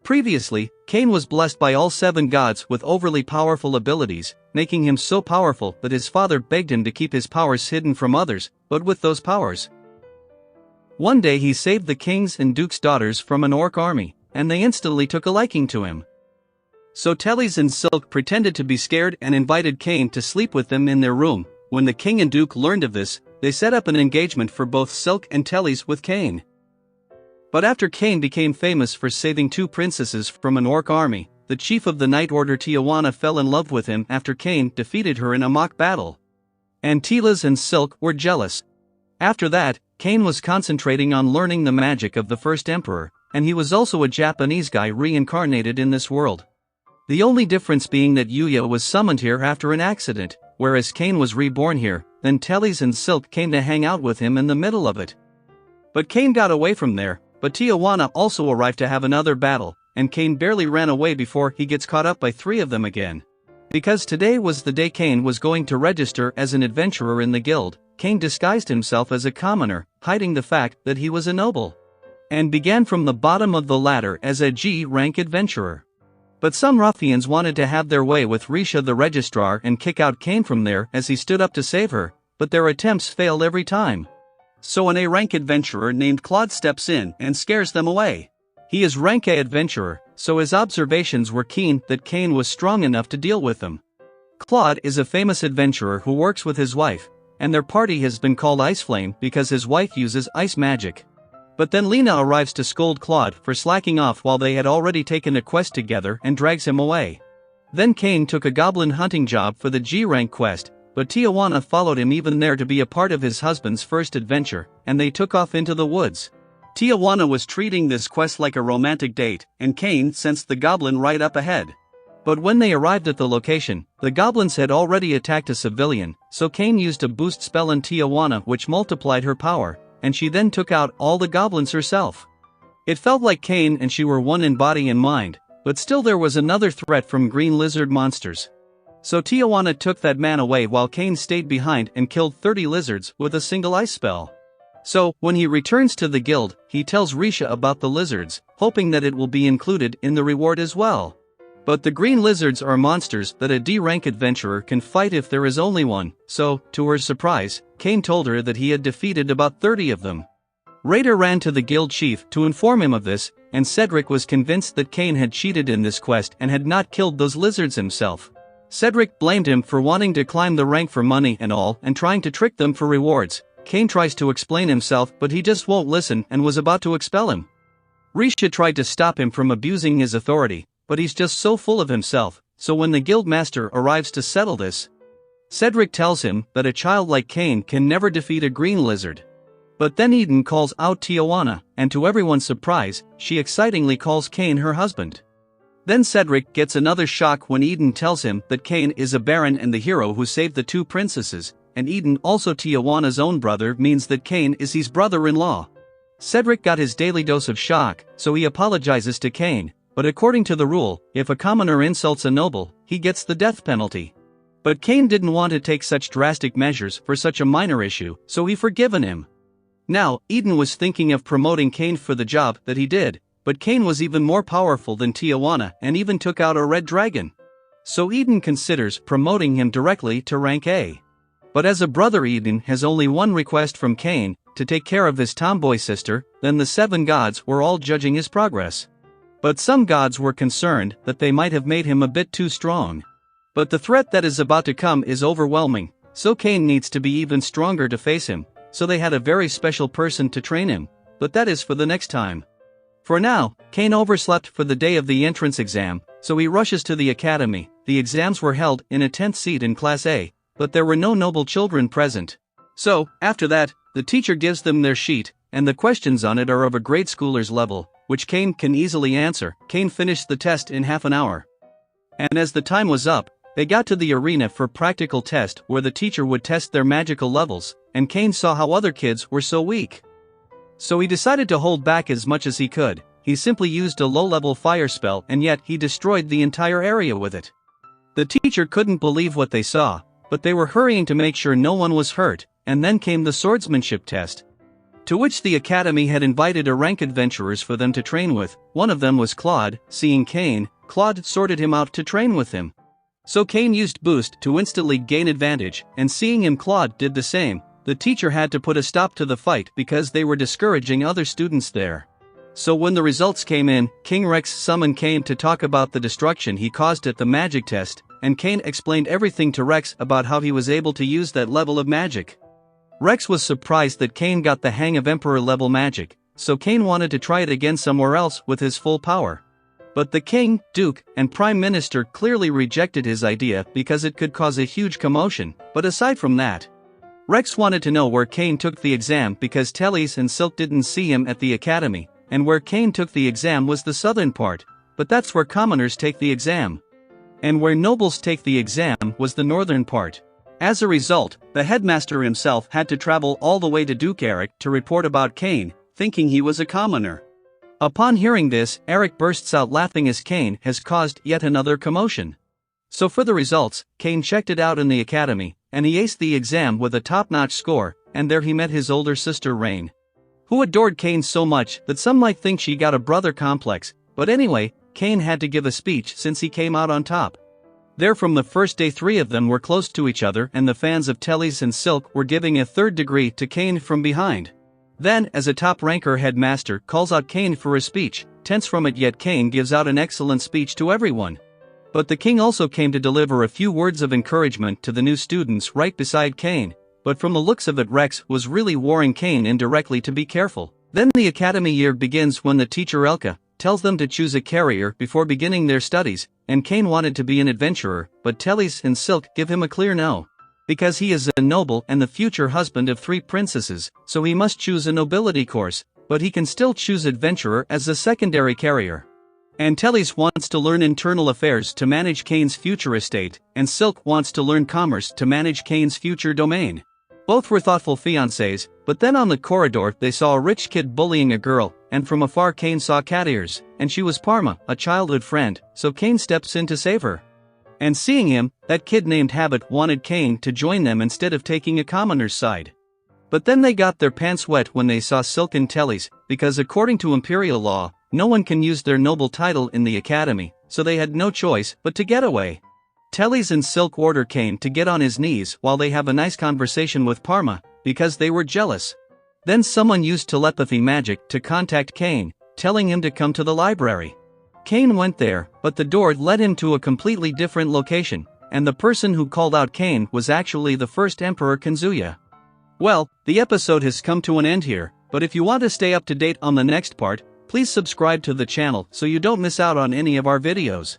Previously, Cian was blessed by all 7 gods with overly powerful abilities, making him so powerful that his father begged him to keep his powers hidden from others, but with those powers. One day he saved the king's and duke's daughters from an orc army, and they instantly took a liking to him. So Tellys and Silk pretended to be scared and invited Cian to sleep with them in their room. When the king and duke learned of this, they set up an engagement for both Silk and Tellys with Cian. But after Cian became famous for saving 2 princesses from an orc army, the chief of the Night Order Tijuana fell in love with him after Cian defeated her in a mock battle. And Tellys and Silk were jealous. After that, Cian was concentrating on learning the magic of the first emperor, and he was also a Japanese guy reincarnated in this world. The only difference being that Yuya was summoned here after an accident, whereas Cian was reborn here. Then Tellys and Silk came to hang out with him in the middle of it. But Cian got away from there, but Tijuana also arrived to have another battle, and Cian barely ran away before he gets caught up by 3 of them again. Because today was the day Cian was going to register as an adventurer in the guild, Cian disguised himself as a commoner, hiding the fact that he was a noble, and began from the bottom of the ladder as a G-rank adventurer. But some ruffians wanted to have their way with Risha the registrar and kick out Cian from there as he stood up to save her, but their attempts failed every time. So an A-rank adventurer named Claude steps in and scares them away. He is rank A adventurer, so his observations were keen that Cian was strong enough to deal with them. Claude is a famous adventurer who works with his wife, and their party has been called Ice Flame because his wife uses ice magic. But then Lena arrives to scold Claude for slacking off while they had already taken a quest together and drags him away. Then Cian took a goblin hunting job for the G-rank quest, but Tijuana followed him even there to be a part of his husband's first adventure, and they took off into the woods. Tijuana was treating this quest like a romantic date, and Cian sensed the goblin right up ahead. But when they arrived at the location, the goblins had already attacked a civilian, so Cian used a boost spell on Tijuana which multiplied her power, and she then took out all the goblins herself. It felt like Cian and she were one in body and mind, but still there was another threat from green lizard monsters. So Tijuana took that man away while Cian stayed behind and killed 30 lizards with a single ice spell. So, when he returns to the guild, he tells Risha about the lizards, hoping that it will be included in the reward as well. But the green lizards are monsters that a D-rank adventurer can fight if there is only one, so, to her surprise, Cian told her that he had defeated about 30 of them. Raider ran to the guild chief to inform him of this, and Cedric was convinced that Cian had cheated in this quest and had not killed those lizards himself. Cedric blamed him for wanting to climb the rank for money and all and trying to trick them for rewards. Cian tries to explain himself but he just won't listen and was about to expel him. Risha tried to stop him from abusing his authority, but he's just so full of himself, so when the guild master arrives to settle this, Cedric tells him that a child like Cian can never defeat a green lizard. But then Eden calls out Tijuana, and to everyone's surprise, she excitingly calls Cian her husband. Then Cedric gets another shock when Eden tells him that Cian is a baron and the hero who saved the 2 princesses, and Eden, also Tijuana's own brother, means that Cian is his brother-in-law. Cedric got his daily dose of shock, so he apologizes to Cian, but according to the rule, if a commoner insults a noble, he gets the death penalty. But Cian didn't want to take such drastic measures for such a minor issue, so he forgiven him. Now, Eden was thinking of promoting Cian for the job that he did, but Cian was even more powerful than Tijuana and even took out a red dragon. So Eden considers promoting him directly to rank A. But as a brother, Eden has only one request from Cian, to take care of his tomboy sister. Then the 7 gods were all judging his progress. But some gods were concerned that they might have made him a bit too strong. But the threat that is about to come is overwhelming, so Cian needs to be even stronger to face him, so they had a very special person to train him, but that is for the next time. For now, Cian overslept for the day of the entrance exam, so he rushes to the academy. The exams were held in a 10th seat in Class A, but there were no noble children present. So, after that, the teacher gives them their sheet, and the questions on it are of a grade schooler's level, which Cian can easily answer. Cian finished the test in half an hour. And as the time was up, they got to the arena for practical test where the teacher would test their magical levels, and Cian saw how other kids were so weak. So he decided to hold back as much as he could. He simply used a low-level fire spell and yet he destroyed the entire area with it. The teacher couldn't believe what they saw, but they were hurrying to make sure no one was hurt, and then came the swordsmanship test. To which the academy had invited a rank adventurers for them to train with. One of them was Claude. Seeing Cain, Claude sorted him out to train with him. So Cain used boost to instantly gain advantage, and seeing him, Claude did the same. The teacher had to put a stop to the fight because they were discouraging other students there. So when the results came in, King Rex summoned Cain to talk about the destruction he caused at the magic test, and Cain explained everything to Rex about how he was able to use that level of magic. Rex was surprised that Cain got the hang of Emperor-level magic, so Cain wanted to try it again somewhere else with his full power. But the king, duke, and prime minister clearly rejected his idea because it could cause a huge commotion. But aside from that, Rex wanted to know where Cain took the exam because Tellys and Silk didn't see him at the academy, and where Cain took the exam was the southern part, but that's where commoners take the exam. And where nobles take the exam was the northern part. As a result, the headmaster himself had to travel all the way to Duke Eric to report about Cain, thinking he was a commoner. Upon hearing this, Eric bursts out laughing as Cain has caused yet another commotion. So for the results, Cain checked it out in the academy, and he aced the exam with a top-notch score, and there he met his older sister Rain, who adored Cain so much that some might think she got a brother complex, but anyway, Cain had to give a speech since he came out on top. There from the first day 3 of them were close to each other, and the fans of Tellys and Silk were giving a third degree to Cain from behind. Then, as a top-ranker headmaster calls out Cain for a speech, tense from it, yet Cain gives out an excellent speech to everyone. But the king also came to deliver a few words of encouragement to the new students right beside Cain, but from the looks of it Rex was really warning Cain indirectly to be careful. Then the academy year begins when the teacher Elka tells them to choose a carrier before beginning their studies, and Cain wanted to be an adventurer, but Tellys and Silk give him a clear no. Because he is a noble and the future husband of 3 princesses, so he must choose a nobility course, but he can still choose adventurer as a secondary carrier. And Tellys wants to learn internal affairs to manage Cain's future estate, and Silk wants to learn commerce to manage Cain's future domain. Both were thoughtful fiancés, but then on the corridor they saw a rich kid bullying a girl, and from afar Cain saw cat ears, and she was Parma, a childhood friend, so Cain steps in to save her. And seeing him, that kid named Habit wanted Cain to join them instead of taking a commoner's side. But then they got their pants wet when they saw Silk and Tellys, because according to imperial law, no one can use their noble title in the academy, so they had no choice but to get away. Tellys and Silk order Cain to get on his knees while they have a nice conversation with Parma, because they were jealous. Then someone used telepathy magic to contact Cain, telling him to come to the library. Cain went there, but the door led him to a completely different location, and the person who called out Cain was actually the first Emperor Kanzuya. Well, the episode has come to an end here, but if you want to stay up to date on the next part, please subscribe to the channel so you don't miss out on any of our videos.